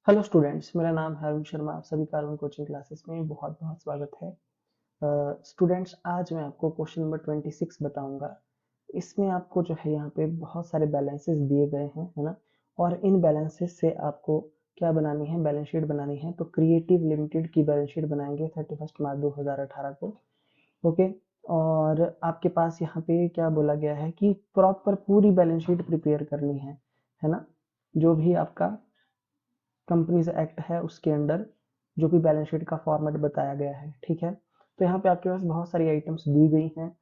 Hello students, मेरा नाम है अरुण शर्मा। आप सभी का अरुण कोचिंग क्लासेस में बहुत बहुत स्वागत है। स्टूडेंट्स, आज मैं आपको क्वेश्चन नंबर 26 बताऊंगा। इसमें आपको जो है यहाँ पे बहुत सारे बैलेंसेस दिए गए हैं, है ना। और इन बैलेंसेस से आपको क्या बनानी है, बैलेंस शीट बनानी है। तो क्रिएटिव लिमिटेड की बैलेंस शीट बनाएंगे 31 मार्च 2018 को। ओके। और आपके पास यहाँ पे क्या बोला गया है कि प्रॉपर पूरी बैलेंस शीट प्रिपेयर करनी है ना। जो भी आपका कंपनीज एक्ट है उसके अंडर जो भी बैलेंस शीट का फॉर्मेट बताया गया है, ठीक है। तो यहाँ पे आपके पास बहुत सारी आइटम्स दी गई हैं।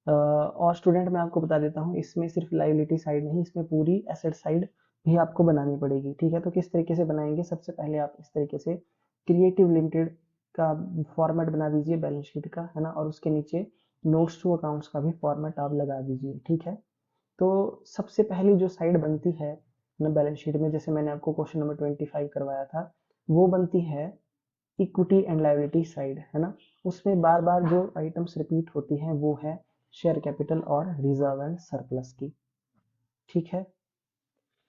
और स्टूडेंट मैं आपको बता देता हूँ, इसमें सिर्फ लाइबिलिटी साइड नहीं, इसमें पूरी एसेट साइड भी आपको बनानी पड़ेगी, ठीक है। तो किस तरीके से बनाएंगे, सबसे पहले आप इस तरीके से क्रिएटिव लिमिटेड का फॉर्मेट बना दीजिए बैलेंस शीट का, है ना। और उसके नीचे नोट्स टू अकाउंट्स का भी फॉर्मेट आप लगा दीजिए, ठीक है। तो सबसे पहली जो साइड बनती है ना बैलेंस शीट में, जैसे मैंने आपको क्वेश्चन नंबर 25 करवाया था, वो बनती है इक्विटी एंड लायबिलिटी साइड, है ना। उसमें बार बार जो आइटम्स रिपीट होती हैं वो है शेयर कैपिटल और रिजर्व एंड सरप्लस की, ठीक है।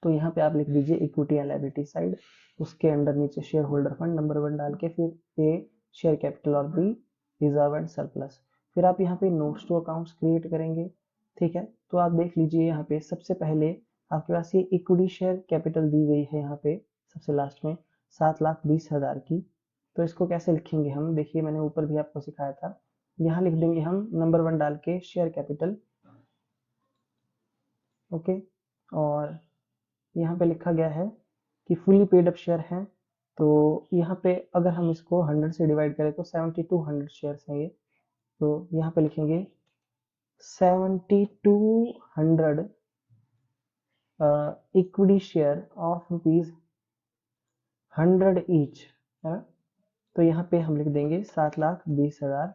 तो यहाँ पे आप लिख दीजिए इक्विटी एंड लायबिलिटी साइड, उसके अंडर नीचे शेयर होल्डर फंड नंबर 1 डाल के फिर ए शेयर कैपिटल और बी रिजर्व एंड सरप्लस। फिर आप यहाँ पे नोट्स टू अकाउंट्स क्रिएट करेंगे, ठीक है। तो आप देख लीजिए यहाँ पे सबसे पहले आपके पास ये इक्विटी शेयर कैपिटल दी गई है यहाँ पे सबसे लास्ट में 7,20,000 की। तो इसको कैसे लिखेंगे हम, देखिए मैंने ऊपर भी आपको सिखाया था। यहाँ लिख देंगे हम नंबर 1 डाल के शेयर कैपिटल, ओके। और यहाँ पे लिखा गया है कि फुली पेड अप शेयर हैं। तो यहाँ पे अगर हम इसको 100 से डिवाइड करें तो 7200 शेयर्स हैं ये। तो यहाँ पे लिखेंगे 7200 इक्विटी शेयर ऑफ ₹100 ईच, है ना। तो यहाँ पे हम लिख देंगे 7,20,000,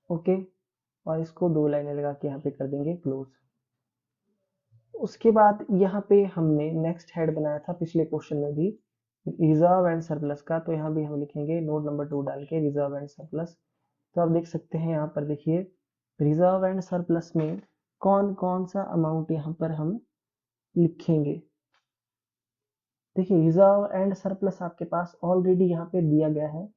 ओके। और इसको 2 लाइनें लगा के यहाँ पे कर देंगे क्लोज। उसके बाद यहाँ पे हमने नेक्स्ट हेड बनाया था पिछले क्वेश्चन में भी, रिजर्व एंड सरप्लस का। तो यहाँ भी हम लिखेंगे नोट नंबर 2 डाल के रिजर्व एंड सरप्लस। तो आप देख सकते हैं यहाँ पर, देखिए रिजर्व एंड सरप्लस में कौन कौन सा अमाउंट यहाँ पर हम लिखेंगे। देखिए रिजर्व एंड सरप्लस आपके पास ऑलरेडी यहाँ पे दिया गया है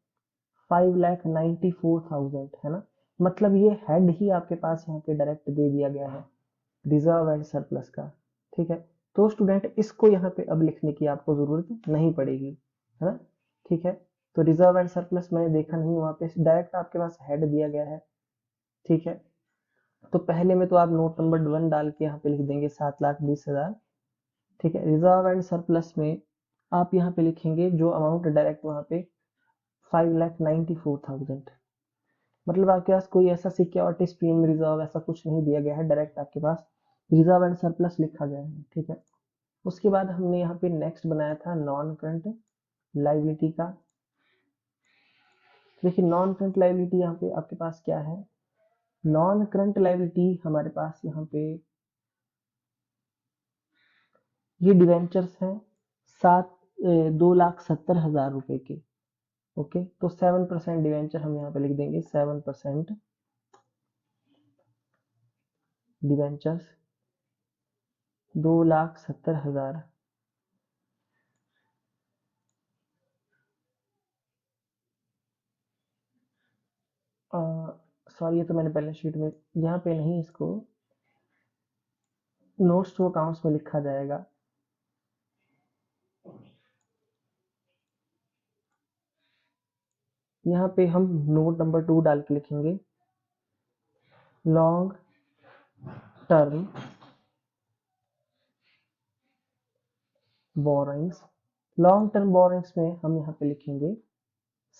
5,94,000, है ना। मतलब ये हेड ही आपके पास यहाँ पे डायरेक्ट दे दिया गया है रिजर्व एंड सरप्लस का, ठीक है। तो स्टूडेंट इसको यहाँ पे अब लिखने की आपको जरूरत नहीं पड़ेगी, है ना, ठीक है। तो रिजर्व एंड सरप्लस मैंने देखा नहीं, वहां पे डायरेक्ट आपके पास हेड दिया गया है, ठीक है। तो पहले में तो आप नोट नंबर 1 डाल के यहाँ पे लिख देंगे 7,20,000, ठीक है। रिजर्व एंड सरप्लस में आप यहाँ पे लिखेंगे जो अमाउंट डायरेक्ट वहां पे 5,94,000। मतलब आपके पास कोई ऐसा सिक्योरिटी स्ट्रीम रिजर्व ऐसा कुछ नहीं दिया गया है, डायरेक्ट आपके पास रिजर्व एंड सरप्लस लिखा गया है, ठीक है। उसके बाद हमने यहाँ पे नेक्स्ट बनाया था नॉन करंट लाइबिलिटी का। देखिए नॉन करंट लाइबिलिटी यहाँ पे आपके पास क्या है, नॉन करंट लाइबिलिटी हमारे पास यहाँ पे ये डिवेंचर्स हैं 2,70,000 रुपए के, ओके। तो 7% डिवेंचर हम यहाँ पे लिख देंगे, 7% डिवेंचर्स 2,70,000। सॉरी, ये तो मैंने बैलेंस शीट में यहाँ पे नहीं, इसको नोट्स टू अकाउंट्स में लिखा जाएगा। यहाँ पे हम नोट नंबर 2 डाल के लिखेंगे long term borrowings. Long term borrowings में हम यहाँ पे लिखेंगे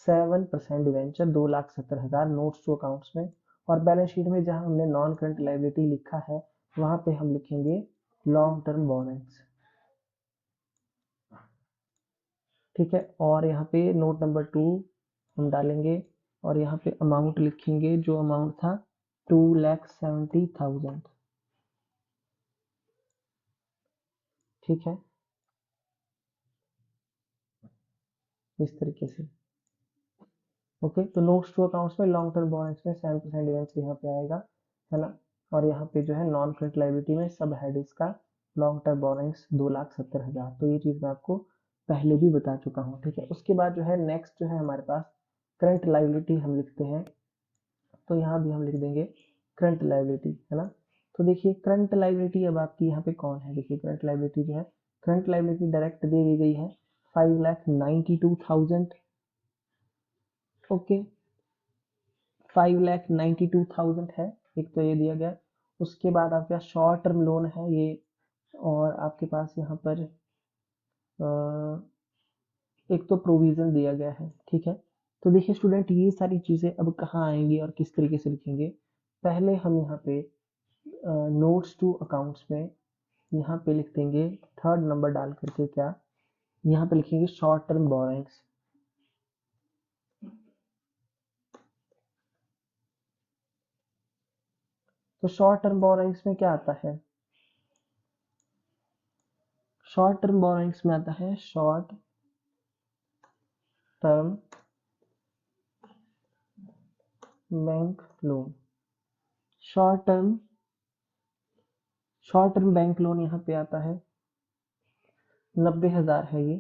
7% डिवेंचर 2,70,000 नोट्स टू अकाउंट्स में। और बैलेंस शीट में जहां हमने नॉन करंट लाइबिलिटी लिखा है वहां पे हम लिखेंगे लॉन्ग टर्म बोरोइंग्स, ठीक है। और यहाँ पे नोट नंबर 2 हम डालेंगे और यहाँ पे अमाउंट लिखेंगे जो अमाउंट था 2,70,000, ठीक है, इस तरीके से, ओके। तो नोट्स टू अकाउंट्स में लॉन्ग टर्म बोरोइंग्स में 7% डिवेंचर यहाँ पे आएगा, है ना। और यहाँ पे जो है नॉन करंट लाइबिलिटी में सब हेड इसका लॉन्ग टर्म बोरोइंग्स 2,70,000। तो ये चीज मैं आपको पहले भी बता चुका हूँ, ठीक है। उसके बाद जो है नेक्स्ट जो है हमारे पास करंट लायबिलिटी हम लिखते हैं, तो यहाँ भी हम लिख देंगे करंट लायबिलिटी, है ना। तो देखिए करंट लायबिलिटी अब आपकी यहाँ पे कौन है, देखिए करंट लायबिलिटी जो है, करंट लायबिलिटी डायरेक्ट दे दी गई है 5,92,000, ओके 5,92,000 है, एक तो ये दिया गया। उसके बाद आपका शॉर्ट टर्म लोन है ये, और आपके पास यहाँ पर एक तो प्रोविजन दिया गया है, ठीक है। तो देखिए स्टूडेंट ये सारी चीजें अब कहाँ आएंगी और किस तरीके से लिखेंगे। पहले हम यहाँ पे नोट्स टू अकाउंट्स में यहाँ पे लिख देंगे थर्ड नंबर डाल करके, क्या यहाँ पे लिखेंगे शॉर्ट टर्म बोरोइंग्स। तो शॉर्ट टर्म बोरोइंग्स में क्या आता है, शॉर्ट टर्म बोरोइंग्स में आता है short term bank loan. Short term bank loan यहाँ पे आता है 90,000 है ये,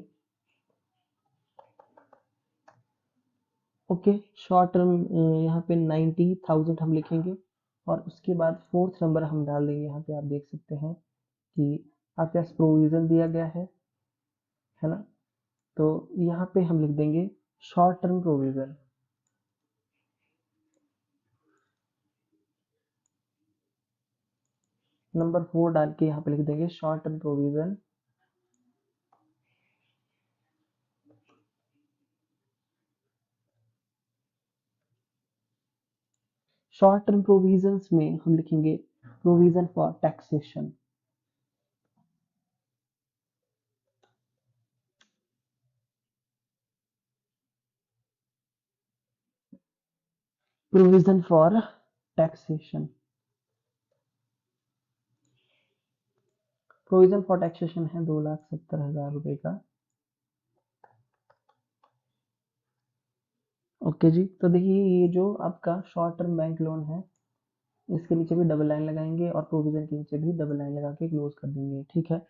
ओके। शॉर्ट टर्म यहाँ पे 90,000 हम लिखेंगे, और उसके बाद फोर्थ नंबर हम डाल देंगे। यहाँ पे आप देख सकते हैं कि आपके पास प्रोविजन दिया गया है ना। तो यहाँ पे हम लिख देंगे शॉर्ट टर्म प्रोविजन। नंबर 4 डाल के यहाँ पे लिख देंगे short term provision. Short term provisions में हम लिखेंगे provision for taxation. Provision for taxation, provision for taxation है 2,70,000 रुपए का, ओके जी। तो देखिए ये जो आपका शॉर्ट टर्म बैंक लोन है, इसके नीचे भी डबल लाइन लगाएंगे और प्रोविजन के नीचे भी डबल लाइन लगा के क्लोज कर देंगे, ठीक है।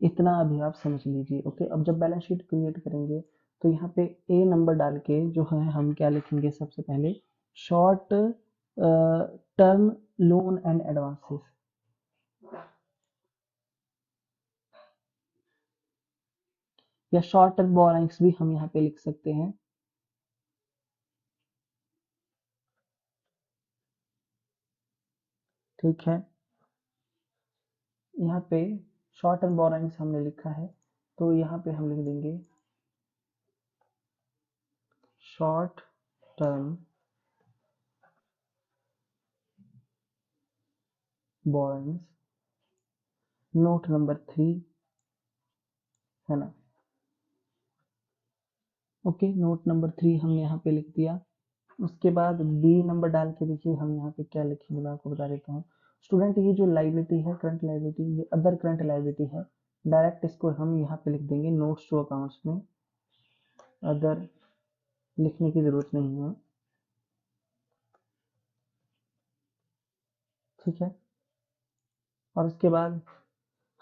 इतना अभी आप समझ लीजिए, ओके। अब जब बैलेंस शीट क्रिएट करेंगे तो यहाँ पे ए नंबर डाल के जो है हम क्या लिखेंगे, सबसे पहले short term loan and advances, या शॉर्ट टर्म बोरोइंग्स भी हम यहाँ पे लिख सकते हैं, ठीक है। यहाँ पे शॉर्ट टर्म बोरोइंग्स हमने लिखा है, तो यहाँ पे हम लिख देंगे short term borrowings, note number 3, है ना, ओके। नोट नंबर 3 हमने यहाँ पे लिख दिया। उसके बाद बी नंबर डाल के देखिए हम यहाँ पे क्या लिखेंगे, मैं आपको बता देता हूँ स्टूडेंट। ये जो लाइबिलिटी है करंट लाइबिलिटी, ये अदर करंट लाइबिलिटी है, डायरेक्ट इसको हम यहाँ पे लिख देंगे नोट्स टू अकाउंट्स में, अदर लिखने की जरूरत नहीं है, ठीक है। और उसके बाद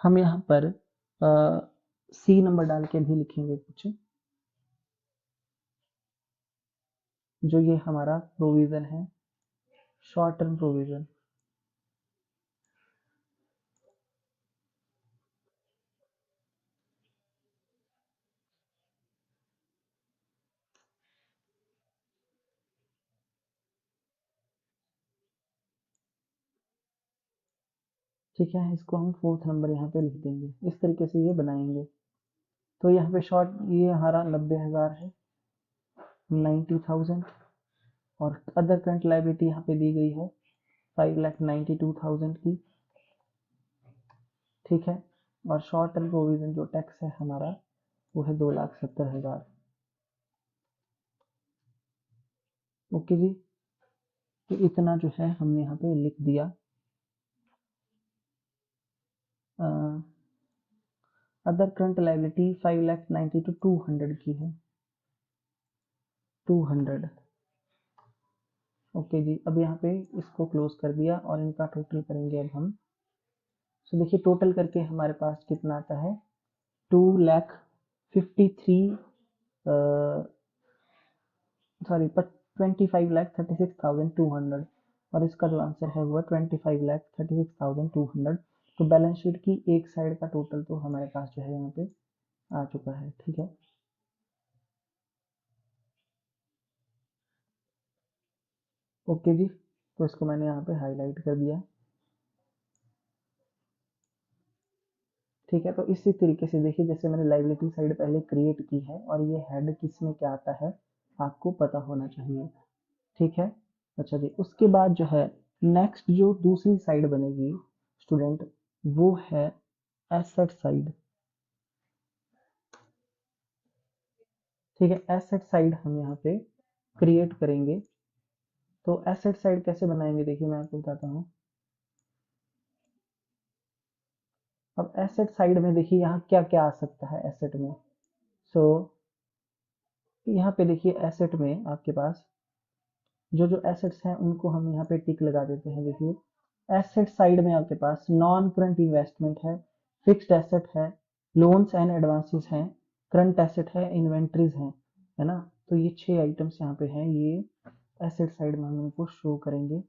हम यहाँ पर सी नंबर डाल के भी लिखेंगे कुछ, जो ये हमारा प्रोविजन है, शॉर्ट टर्म प्रोविजन, ठीक है। इसको हम फोर्थ नंबर यहाँ पे लिख देंगे, इस तरीके से ये बनाएंगे। तो यहाँ पे शॉर्ट ये हमारा 90,000 है, 90,000, और अदर करंट लायबिलिटी यहाँ पे दी गई है 5,92,000 की, ठीक है। और शॉर्ट टर्म प्रोविजन जो टैक्स है हमारा वो है 2,70,000, ओके जी। तो इतना जो है हमने यहाँ पे लिख दिया। अदर करंट लायबिलिटी 5,90,000 to 200 की है, 200, ओके जी। अब यहाँ पे इसको क्लोज कर दिया और इनका टोटल करेंगे अब हम। तो देखिए टोटल करके हमारे पास कितना आता है, 2,50,000 53 सॉरी 25,36,200 और इसका जो आंसर है वो 25,36,200। तो बैलेंस शीट की एक साइड का टोटल तो हमारे पास जो है यहाँ पे आ चुका है। ठीक है, ओके जी, तो इसको मैंने यहाँ पे हाईलाइट कर दिया। ठीक है, तो इसी तरीके से देखिए, जैसे मैंने लाइबिलिटी साइड पहले क्रिएट की है और ये हेड किस में क्या आता है आपको पता होना चाहिए। ठीक है, अच्छा जी, उसके बाद जो है नेक्स्ट जो दूसरी साइड बनेगी स्टूडेंट, वो है एसेट साइड। ठीक है, एसेट साइड हम यहाँ पे क्रिएट करेंगे। तो एसेट साइड कैसे बनाएंगे, देखिए मैं आपको बताता हूँ। अब एसेट साइड में देखिए यहाँ क्या क्या आ सकता है एसेट में। सो यहाँ पे देखिए एसेट में आपके पास जो जो एसेट्स हैं उनको हम यहाँ पे टिक लगा देते हैं। देखिए एसेट साइड में आपके पास नॉन करंट इन्वेस्टमेंट है, फिक्स्ड एसेट है, लोन्स एंड एडवांसेस हैं, करंट एसेट है, इन्वेंट्रीज हैं, है ना। तो ये 6 आइटम्स यहाँ पे हैं, ये एसेट साइड में हम इनको शो करेंगे।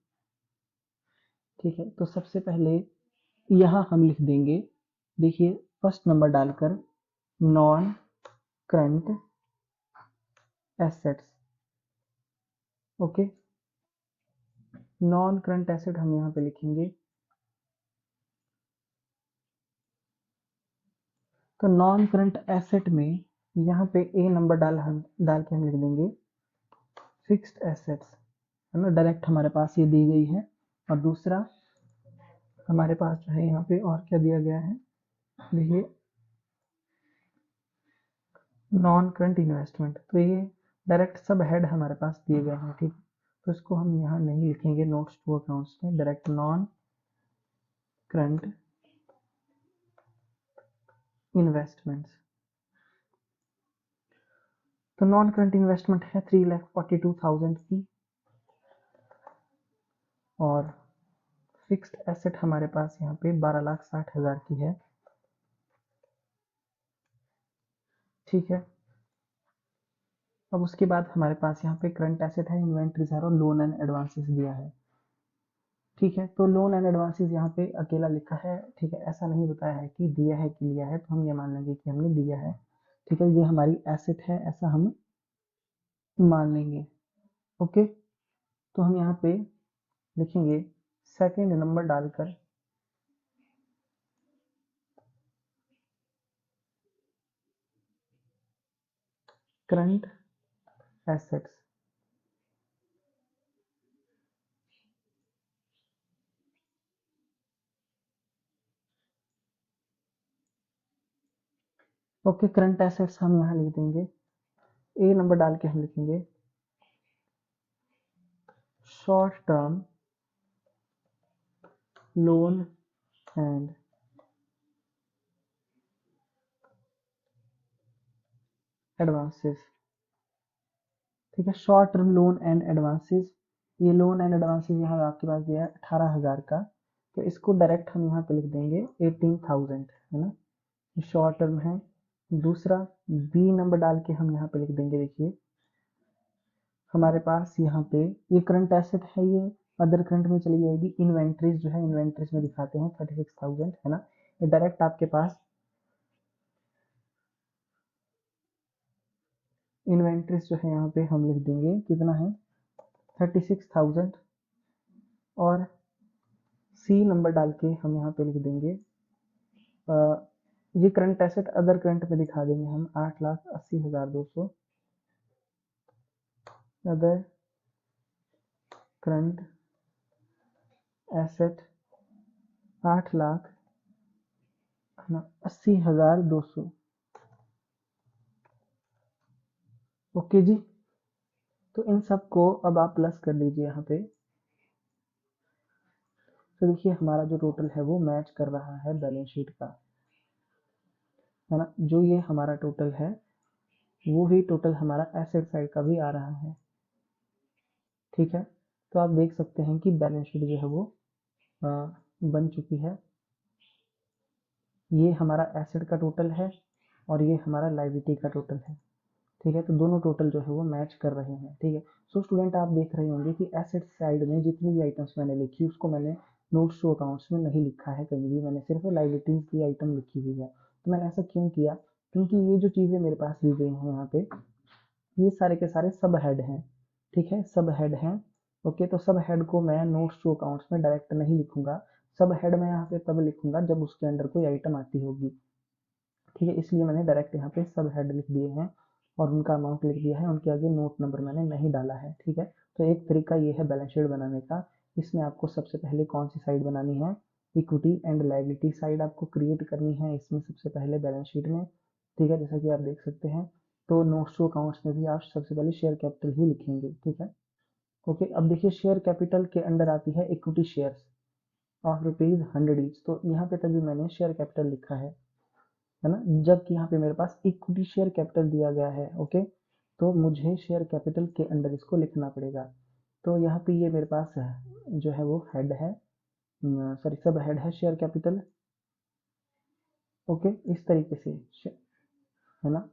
ठीक है, तो सबसे पहले यहाँ हम लिख देंगे, देखिए फर्स्ट नंबर डालकर non current assets. Okay, non current asset हम यहाँ पे लिखेंगे। तो नॉन करंट एसेट में यहाँ पे ए नंबर डाल के हम लिख देंगे फिक्स्ड एसेट्स, है ना, डायरेक्ट हमारे पास ये दी गई है। और दूसरा हमारे पास जो है यहाँ पे और क्या दिया गया है, देखिए नॉन करंट इन्वेस्टमेंट, तो ये डायरेक्ट सब हेड हमारे पास दिए गए हैं। ठीक, तो इसको हम यहाँ नहीं लिखेंगे नोट्स टू अकाउंट्स में, डायरेक्ट नॉन करंट इन्वेस्टमेंट्स। तो नॉन करंट इन्वेस्टमेंट है 3,42,000 की, और फिक्स्ड एसेट हमारे पास यहाँ पे 12,60,000 की है। ठीक है, अब उसके बाद हमारे पास यहाँ पे करंट एसेट है, इन्वेंट्रीज है और लोन एंड एडवांसेस दिया है। ठीक है, तो लोन एंड एडवांसेस यहाँ पे अकेला लिखा है। ठीक है, ऐसा नहीं बताया है कि दिया है कि लिया है, तो हम ये मान लेंगे कि हमने दिया है। ठीक है, ये हमारी एसेट है ऐसा हम मान लेंगे। ओके, तो हम यहाँ पे लिखेंगे सेकेंड नंबर डालकर current assets. Okay, current assets हम यहाँ लिख देंगे, ए नंबर डाल के हम लिखेंगे short term loan and advances. ठीक है, short term loan and advances, ये लोन एंड एडवांसेस यहाँ आपके पास दिया है 18,000 का, तो इसको डायरेक्ट हम यहाँ पे लिख देंगे 18,000, है ना, ये शॉर्ट टर्म है। दूसरा बी नंबर डाल के हम यहाँ पे लिख देंगे, देखिए हमारे पास यहाँ पे ये करंट एसेट है, ये अदर करंट में चली जाएगी। इन्वेंट्रीज जो है इन्वेंट्रीज में दिखाते हैं 36,000, है ना, ये डायरेक्ट आपके पास इन्वेंट्रीज जो है यहाँ पे हम लिख देंगे कितना है 36,000। और सी नंबर डाल के हम यहाँ पे लिख देंगे ये करंट एसेट अदर करंट में दिखा देंगे हम 8,80,200 अदर करंट एसेट 8,80,200। ओके जी, तो इन सब को अब आप प्लस कर लीजिए यहाँ पे। तो देखिए हमारा जो टोटल है वो मैच कर रहा है बैलेंस शीट का, है ना, जो ये हमारा टोटल है वो ही टोटल हमारा एसेट साइड का भी आ रहा है। ठीक है, तो आप देख सकते हैं कि बैलेंस शीट जो है वो बन चुकी है। ये हमारा एसेट का टोटल है और ये हमारा लायबिलिटी का टोटल है। ठीक है, तो दोनों टोटल जो है वो मैच कर रहे हैं। ठीक है, सो स्टूडेंट आप देख रहे होंगे कि एसेट साइड में जितनी भी आइटम्स मैंने लिखी उसको मैंने नोट्स टू अकाउंट्स में नहीं लिखा है कहीं भी, मैंने सिर्फ लायबिलिटीज की आइटम लिखी हुई है। तो मैंने ऐसा क्यों किया, क्योंकि ये जो चीज़ें मेरे पास दी गई हैं यहाँ पे, ये सारे के सारे सब हेड हैं। ठीक है, सब हेड हैं। ओके, तो सब हेड को मैं नोट्स टू अकाउंट्स में डायरेक्ट नहीं लिखूंगा, सब हेड मैं यहाँ पे तब लिखूंगा जब उसके अंडर कोई आइटम आती होगी। ठीक है, इसलिए मैंने डायरेक्ट यहाँ पे सब हेड लिख दिए हैं और उनका अमाउंट लिख दिया है, उनके आगे नोट नंबर मैंने नहीं डाला है। ठीक है, तो एक तरीका ये है बैलेंस शीट बनाने का। इसमें आपको सबसे पहले कौन सी साइड बनानी है, इक्विटी एंड लायबिलिटी साइड आपको क्रिएट करनी है इसमें सबसे पहले बैलेंस शीट में। ठीक है, जैसा कि आप देख सकते हैं, तो नोट्स टू अकाउंट्स में भी आप सबसे पहले शेयर कैपिटल ही लिखेंगे। ठीक है, ओके, अब देखिए शेयर कैपिटल के अंडर आती है इक्विटी शेयर्स ऑफ ₹100 ईच, तो यहाँ पे तभी मैंने शेयर कैपिटल लिखा है ना, जबकि यहाँ पे मेरे पास इक्विटी शेयर कैपिटल दिया गया है। ओके, तो मुझे शेयर कैपिटल के अंडर इसको लिखना पड़ेगा। तो यहाँ पे ये मेरे पास है जो है वो हेड है, सॉरी सब हेड है शेयर कैपिटल। ओके, इस तरीके से है ना।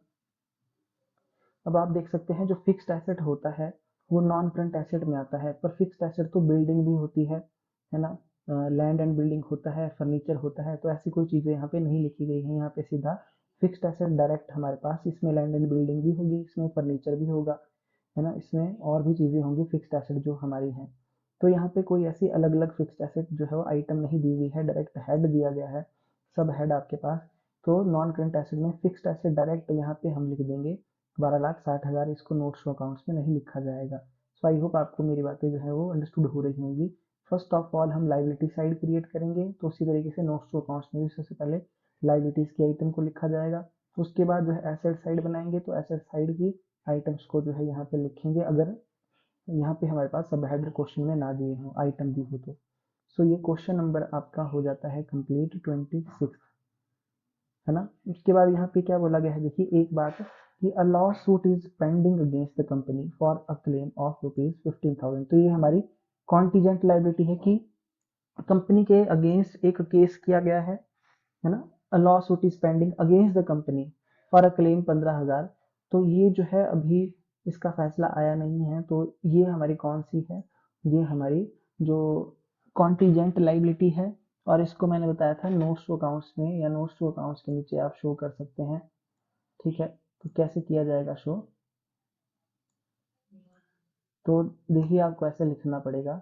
अब आप देख सकते हैं जो फिक्स्ड एसेट होता है वो नॉन करंट एसेट में आता है, पर फिक्स्ड एसेट तो बिल्डिंग भी होती है ना, लैंड एंड बिल्डिंग होता है, फर्नीचर होता है, तो ऐसी कोई चीज़ें यहाँ पे नहीं लिखी गई हैं। यहाँ पे सीधा फिक्स्ड एसेट डायरेक्ट हमारे पास, इसमें लैंड एंड बिल्डिंग भी होगी, इसमें फर्नीचर भी होगा, है ना, इसमें और भी चीज़ें होंगी फिक्स्ड एसेट जो हमारी हैं। तो यहाँ पे कोई ऐसी अलग अलग फिक्स्ड एसेट जो है वो आइटम नहीं दी हुई है, डायरेक्ट हेड दिया गया है, सब हेड आपके पास। तो नॉन करंट एसेट में फिक्स्ड एसेट डायरेक्ट यहाँ पे हम लिख देंगे 12,60,000, इसको नोट्स टू अकाउंट्स में नहीं लिखा जाएगा। सो आई होप आपको मेरी बातें जो है वो अंडरस्टूड हो रही होंगी। फर्स्ट ऑफ ऑल हम लाइबिलिटी साइड क्रिएट करेंगे, तो उसी तरीके से नोट्स टू अकाउंट्स में भी सबसे पहले लाइबिलिटीज की आइटम को लिखा जाएगा। उसके बाद जो है एसेट साइड बनाएंगे, तो एसेट साइड की आइटम्स को जो है यहाँ पे लिखेंगे, अगर यहाँ पे हमारे पास सब हेडर क्वेश्चन में ना दिए हो, आइटम दी हो तो। सो ये क्वेश्चन नंबर आपका हो जाता है कंप्लीट 26, है ना। उसके बाद यहाँ पे क्या बोला गया है, देखिए एक बात कि a law suit is pending against the company for a claim of ₹15,000। तो ये हमारी कॉन्टीजेंट लाइबिलिटी है कि कंपनी के अगेंस्ट एक केस किया गया है ना। A law suit is pending against the company for a claim 15,000। तो ये जो है अभी इसका फैसला आया नहीं है, तो ये हमारी कौन सी है, ये हमारी जो कॉन्टीजेंट लाइबिलिटी है। और इसको मैंने बताया था नोट्स टू अकाउंट्स में, या नोट्स टू अकाउंट्स के नीचे आप शो कर सकते हैं। ठीक है, तो कैसे किया जाएगा शो, तो देखिए आपको ऐसे लिखना पड़ेगा,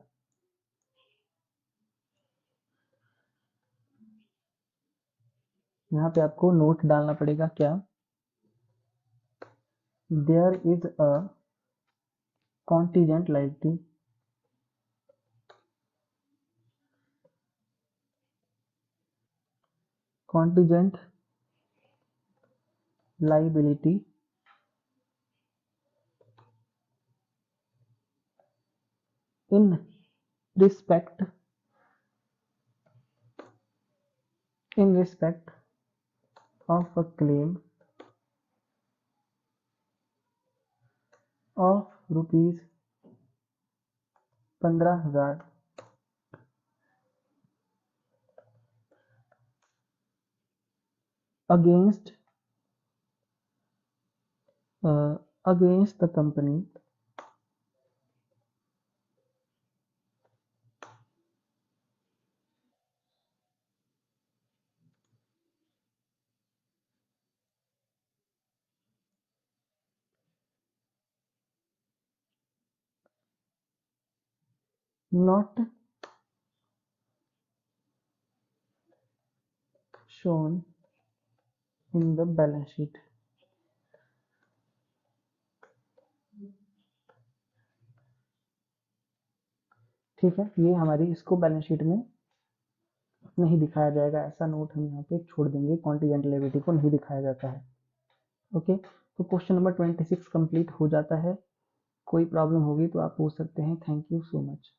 यहाँ पे आपको नोट डालना पड़ेगा क्या, there is a contingent liability, contingent liability in respect in respect of a claim of ₹15,000 against against the company not shown in the balance sheet। ठीक है, ये हमारी इसको बैलेंस शीट में नहीं दिखाया जाएगा, ऐसा नोट हम यहाँ पे छोड़ देंगे, कॉन्टीजेंट लायबिलिटी को नहीं दिखाया जाता है। ओके, तो क्वेश्चन नंबर 26 कंप्लीट हो जाता है। कोई प्रॉब्लम होगी तो आप पूछ सकते हैं। Thank you so much.